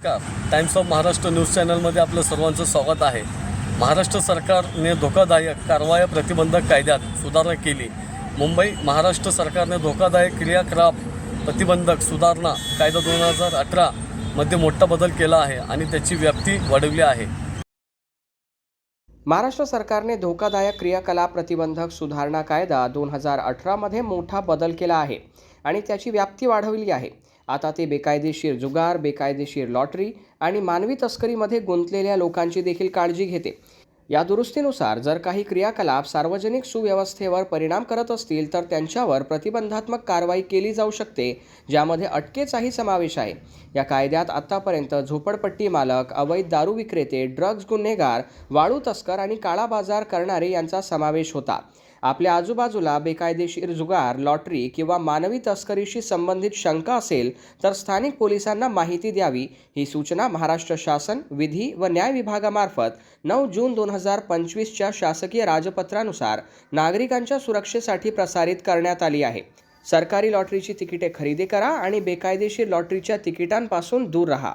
नमस्कार. Times of Maharashtra news चॅनलमध्ये आपलं सर्वांचं स्वागत आहे. महाराष्ट्र सरकारने धोकादायक कारवाया प्रतिबंधक कायद्यात सुधारणा केली. मुंबई महाराष्ट्र सरकारने धोकादायक क्रियाकलाप प्रतिबंधक सुधारणा कायदा 2018 मध्ये मोठा बदल केला आहे आणि त्याची व्याप्ती वाढवली आहे. महाराष्ट्र सरकारने धोकादायक क्रियाकलाप प्रतिबंधक सुधारणा कायदा 2018 मध्ये मोठा बदल केला आहे आणि त्याची व्याप्ती वाढवली आहे. आता ते बेकायदेशीर जुगार, बेकायदेशीर लॉटरी आणि मानवी तस्करीमध्ये गुंतलेल्या लोकांची देखील काळजी घेते. या दुरुस्तीनुसार जर काही क्रियाकलाप सार्वजनिक सुव्यवस्थेवर परिणाम करत असतील तर त्यांच्यावर प्रतिबंधात्मक कारवाई केली जाऊ शकते, ज्यामध्ये अटकेचाही समावेश आहे. या कायद्यात आतापर्यंत झोपडपट्टी मालक, अवैध दारू विक्रेते, ड्रग्ज गुन्हेगार, वाळू तस्कर आणि काळा बाजार करणारे यांचा समावेश होता. आपल्या आजूबाजूला बेकायदेशीर जुगार, लॉटरी किंवा मानवी तस्करीशी संबंधित शंका असेल तर स्थानिक पोलिसांना माहिती द्यावी. ही सूचना महाराष्ट्र शासन विधी व न्याय विभागामार्फत 9 जून 2025च्या शासकीय राजपत्रानुसार नागरिकांच्या सुरक्षेसाठी प्रसारित करण्यात आली आहे. सरकारी लॉटरीची तिकिटे खरेदी करा आणि बेकायदेशीर लॉटरीच्या तिकिटांपासून दूर राहा.